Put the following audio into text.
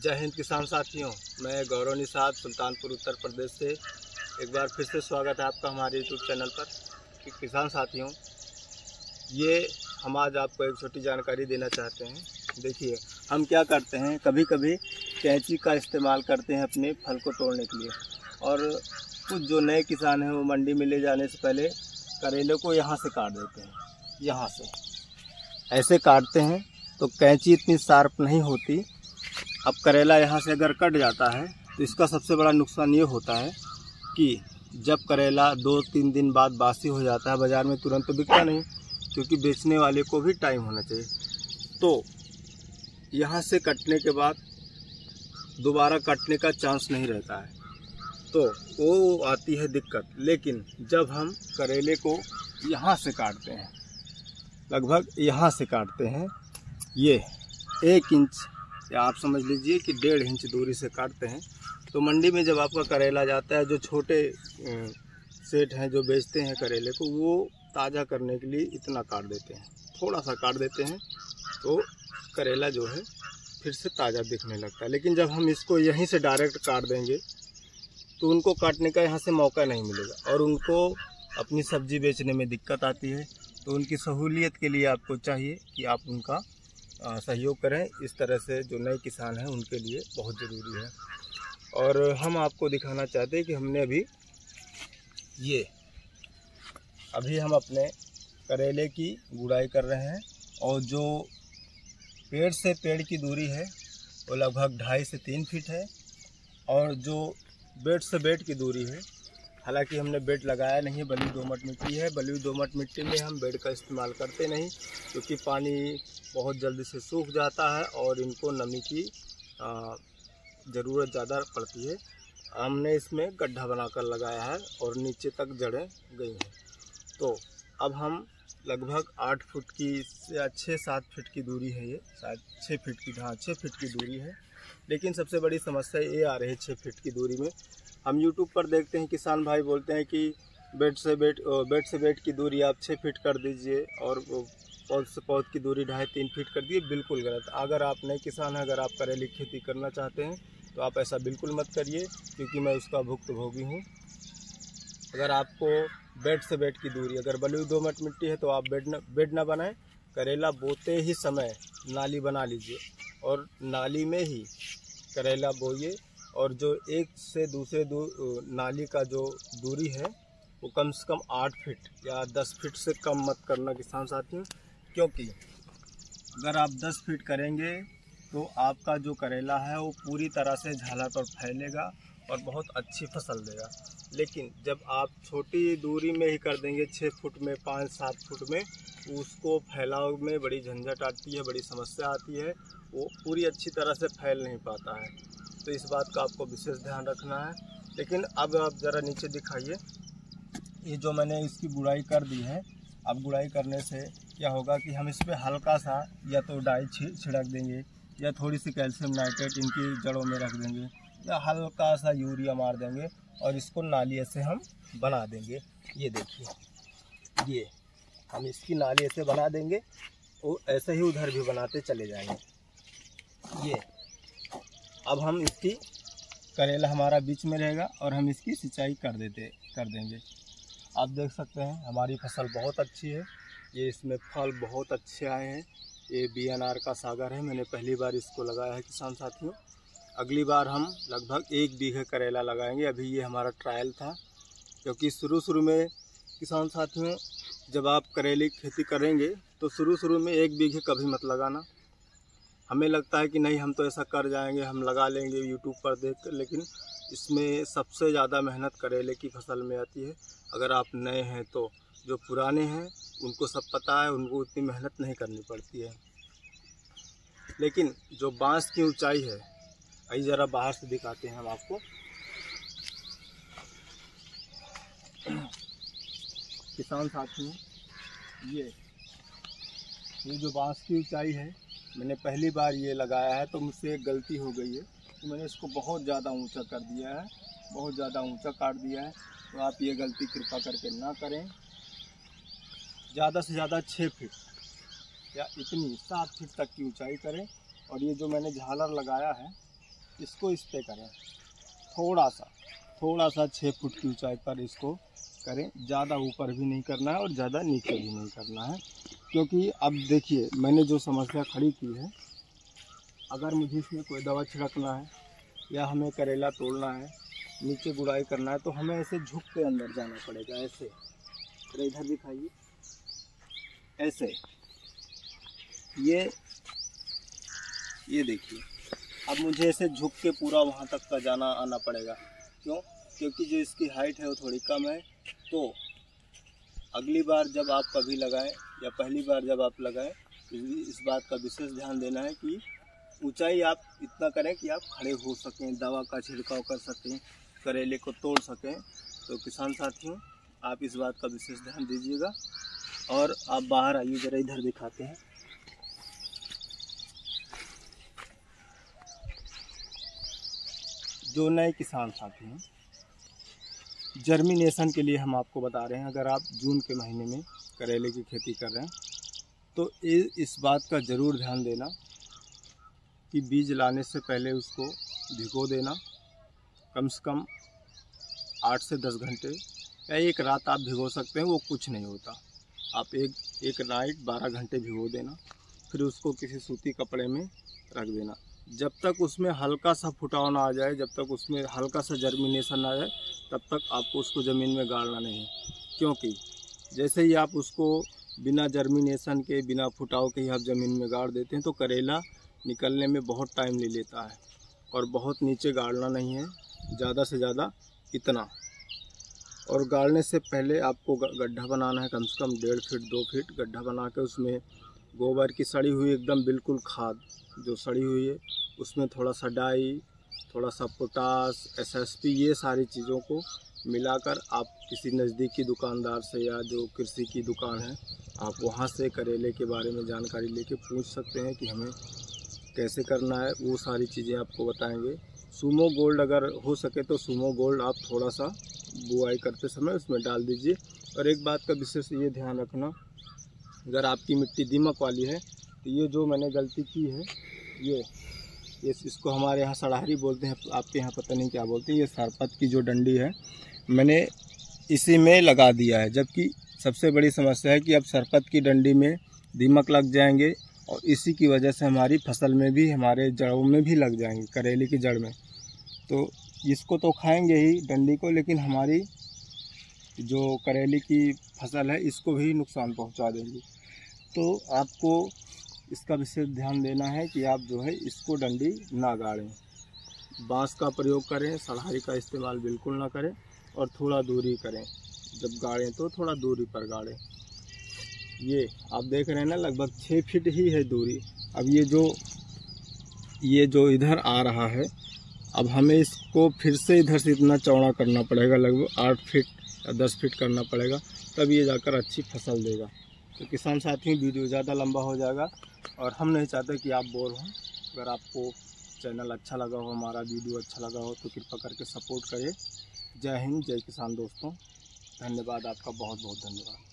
जय हिंद किसान साथियों, मैं गौरव निषाद सुल्तानपुर उत्तर प्रदेश से एक बार फिर से स्वागत है आपका हमारे यूट्यूब चैनल पर। कि किसान साथियों, ये हम आज आपको एक छोटी जानकारी देना चाहते हैं। देखिए, हम क्या करते हैं, कभी कभी कैंची का इस्तेमाल करते हैं अपने फल को तोड़ने के लिए, और कुछ जो नए किसान हैं वो मंडी में ले जाने से पहले करेले को यहाँ से काट देते हैं। यहाँ से ऐसे काटते हैं तो कैंची इतनी शार्प नहीं होती। अब करेला यहाँ से अगर कट जाता है तो इसका सबसे बड़ा नुकसान ये होता है कि जब करेला 2-3 दिन बाद बासी हो जाता है, बाज़ार में तुरंत तो बिकता नहीं, क्योंकि बेचने वाले को भी टाइम होना चाहिए। तो यहाँ से कटने के बाद दोबारा कटने का चांस नहीं रहता है, तो वो आती है दिक्कत। लेकिन जब हम करेले को यहाँ से काटते हैं, लगभग यहाँ से काटते हैं, ये 1 इंच या आप समझ लीजिए कि 1.5 इंच दूरी से काटते हैं, तो मंडी में जब आपका करेला जाता है, जो छोटे सेठ हैं जो बेचते हैं करेले को, वो ताज़ा करने के लिए इतना काट देते हैं, थोड़ा सा काट देते हैं, तो करेला जो है फिर से ताज़ा दिखने लगता है। लेकिन जब हम इसको यहीं से डायरेक्ट काट देंगे तो उनको काटने का यहाँ से मौका नहीं मिलेगा और उनको अपनी सब्ज़ी बेचने में दिक्कत आती है। तो उनकी सहूलियत के लिए आपको चाहिए कि आप उनका सहयोग करें। इस तरह से जो नए किसान हैं उनके लिए बहुत ज़रूरी है। और हम आपको दिखाना चाहते हैं कि हमने अभी हम अपने करेले की गुड़ाई कर रहे हैं, और जो पेड़ से पेड़ की दूरी है वो लगभग 2.5 से 3 फीट है, और जो बेड से बेड की दूरी है, हालांकि हमने बेड लगाया नहीं है, बलुई दोमट मिट्टी है। बलुई दोमट मिट्टी में हम बेड का इस्तेमाल करते नहीं, क्योंकि पानी बहुत जल्दी से सूख जाता है और इनको नमी की ज़रूरत ज़्यादा पड़ती है। हमने इसमें गड्ढा बनाकर लगाया है और नीचे तक जड़ें गई हैं। तो अब हम लगभग 8 फुट की या 6-7 फीट की दूरी है, ये शायद 6 फीट की, हाँ 6 फीट की दूरी है। लेकिन सबसे बड़ी समस्या ये आ रही है 6 फीट की दूरी में। हम यूट्यूब पर देखते हैं किसान भाई बोलते हैं कि बेड से बेड की दूरी आप 6 फीट कर दीजिए और पौध से पौध की दूरी 2.5-3 फीट कर दिए। बिल्कुल गलत। अगर आप नए किसान हैं, अगर आप करेले की खेती करना चाहते हैं तो आप ऐसा बिल्कुल मत करिए, क्योंकि मैं उसका भुक्तभोगी हूँ। अगर आपको बेड से बेड की दूरी, अगर बलुई दोमट मिट्टी है तो आप बेड ना बनाएं। करेला बोते ही समय नाली बना लीजिए और नाली में ही करेला बोइए, और जो एक से दूसरे नाली का जो दूरी है वो कम से कम 8 फीट या 10 फीट से कम मत करना किसान साथियों, क्योंकि अगर आप 10 फीट करेंगे तो आपका जो करेला है वो पूरी तरह से झाला पर फैलेगा और बहुत अच्छी फसल देगा। लेकिन जब आप छोटी दूरी में ही कर देंगे, 6 फुट में, 5-7 फुट में, उसको फैलाव में बड़ी झंझट आती है, बड़ी समस्या आती है, वो पूरी अच्छी तरह से फैल नहीं पाता है। तो इस बात का आपको विशेष ध्यान रखना है। लेकिन अब आप ज़रा नीचे दिखाइए, ये जो मैंने इसकी गुड़ाई कर दी है। अब गुड़ाई करने से क्या होगा कि हम इस पर हल्का सा या तो डाई छिड़क देंगे, या थोड़ी सी कैल्शियम नाइट्रेट इनकी जड़ों में रख देंगे, या हल्का सा यूरिया मार देंगे, और इसको नाली ऐसे हम बना देंगे। ये देखिए, ये हम इसकी नाली ऐसे बना देंगे, और ऐसे ही उधर भी बनाते चले जाएंगे। ये अब हम इसकी करेला हमारा बीच में रहेगा और हम इसकी सिंचाई कर देंगे। आप देख सकते हैं हमारी फसल बहुत अच्छी है। ये इसमें फल बहुत अच्छे आए हैं। ये BNR का सागर है। मैंने पहली बार इसको लगाया है किसान साथियों। अगली बार हम लगभग 1 बीघे करेला लगाएंगे। अभी ये हमारा ट्रायल था, क्योंकि शुरू में किसान साथियों, जब आप करेले की खेती करेंगे तो शुरू में 1 बीघे कभी मत लगाना। हमें लगता है कि नहीं, हम तो ऐसा कर जाएंगे, हम लगा लेंगे यूट्यूब पर देख कर, लेकिन इसमें सबसे ज़्यादा मेहनत करेले की फसल में आती है। अगर आप नए हैं तो जो पुराने हैं उनको सब पता है, उनको उतनी मेहनत नहीं करनी पड़ती है। लेकिन जो बांस की ऊंचाई है, आइए ज़रा बाहर से दिखाते हैं हम आपको। किसान साथियों, ये जो बांस की ऊंचाई है, मैंने पहली बार ये लगाया है तो मुझसे एक गलती हो गई है, तो मैंने इसको बहुत ज़्यादा ऊंचा कर दिया है, बहुत ज़्यादा ऊंचा काट दिया है। तो आप ये गलती कृपा करके ना करें। ज़्यादा से ज़्यादा 6 फीट या इतनी 7 फीट तक की ऊंचाई करें। और ये जो मैंने झालर लगाया है, इसको इस पे करें, थोड़ा सा 6 फुट की ऊंचाई पर इसको करें। ज़्यादा ऊपर भी नहीं करना है और ज़्यादा नीचे भी नहीं करना है, क्योंकि अब देखिए मैंने जो समस्या खड़ी की है, अगर मुझे इसमें कोई दवा छिड़कना है या हमें करेला तोड़ना है, नीचे गुड़ाई करना है, तो हमें ऐसे झुक के अंदर जाना पड़ेगा। ऐसे इधर दिखाइए, ऐसे ये देखिए, अब मुझे ऐसे झुक के पूरा वहाँ तक का जाना आना पड़ेगा। क्यों? क्योंकि जो इसकी हाइट है वो थोड़ी कम है। तो अगली बार जब आप कभी लगाएं या पहली बार जब आप लगाएं, इस बात का विशेष ध्यान देना है कि ऊंचाई आप इतना करें कि आप खड़े हो सकें, दवा का छिड़काव कर सकें, करेले को तोड़ सकें। तो किसान साथियों, आप इस बात का विशेष ध्यान दीजिएगा। और आप बाहर आइए, जरा इधर दिखाते हैं। जो नए किसान साथी हैं, जर्मिनेशन के लिए हम आपको बता रहे हैं, अगर आप जून के महीने में करेले की खेती कर रहे हैं तो इस बात का ज़रूर ध्यान देना कि बीज लाने से पहले उसको भिगो देना, कम से कम 8 से 10 घंटे या एक रात आप भिगो सकते हैं, वो कुछ नहीं होता। आप एक नाइट 12 घंटे भिगो देना, फिर उसको किसी सूती कपड़े में रख देना। जब तक उसमें हल्का सा फुटाव ना आ जाए, जब तक उसमें हल्का सा जर्मिनेशन ना आ जाए, तब तक आपको उसको ज़मीन में गाड़ना नहीं है। क्योंकि जैसे ही आप उसको बिना जर्मिनेशन के, बिना फुटाव के ही आप ज़मीन में गाड़ देते हैं तो करेला निकलने में बहुत टाइम ले लेता है। और बहुत नीचे गाड़ना नहीं है, ज़्यादा से ज़्यादा इतना। और गाड़ने से पहले आपको गड्ढा बनाना है, कम से कम 1.5 फीट 2 फीट गड्ढा बना के उसमें गोबर की सड़ी हुई एकदम बिल्कुल खाद जो सड़ी हुई है, उसमें थोड़ा सा डाई, थोड़ा सा पोटास, SSP, ये सारी चीज़ों को मिलाकर आप किसी नज़दीकी दुकानदार से या जो कृषि की दुकान है, आप वहाँ से करेले के बारे में जानकारी लेके पूछ सकते हैं कि हमें कैसे करना है। वो सारी चीज़ें आपको बताएंगे। सुमो गोल्ड अगर हो सके तो सुमो गोल्ड आप थोड़ा सा बुआई करते समय उसमें डाल दीजिए। और एक बात का विशेष ये ध्यान रखना, अगर आपकी मिट्टी दीमक वाली है तो ये जो मैंने गलती की है, ये इसको हमारे यहाँ सड़ाहरी बोलते हैं, आपके यहाँ पता नहीं क्या बोलते हैं। ये सरपत की जो डंडी है मैंने इसी में लगा दिया है, जबकि सबसे बड़ी समस्या है कि अब सरपत की डंडी में दीमक लग जाएंगे और इसी की वजह से हमारी फसल में भी, हमारे जड़ों में भी लग जाएंगे, करेले की जड़ में। तो इसको तो खाएंगे ही डंडी को, लेकिन हमारी जो करेले की फसल है इसको भी नुकसान पहुंचा देंगी। तो आपको इसका विशेष ध्यान देना है कि आप जो है इसको डंडी ना गाड़ें, बांस का प्रयोग करें, सड़ाहरी का इस्तेमाल बिल्कुल ना करें और थोड़ा दूरी करें। जब गाड़ें तो थोड़ा दूरी पर गाड़ें। ये आप देख रहे हैं ना, लगभग 6 फीट ही है दूरी। अब ये जो इधर आ रहा है, अब हमें इसको फिर से इधर से इतना चौड़ा करना पड़ेगा, लगभग 8 फीट या 10 फीट करना पड़ेगा, तब ये जाकर अच्छी फसल देगा। तो किसान साथियों, वीडियो ज़्यादा लंबा हो जाएगा और हम नहीं चाहते कि आप बोर हों। अगर आपको चैनल अच्छा लगा हो, हमारा वीडियो अच्छा लगा हो, तो कृपा करके सपोर्ट करिए। जय हिंद, जय किसान दोस्तों। धन्यवाद, आपका बहुत बहुत धन्यवाद।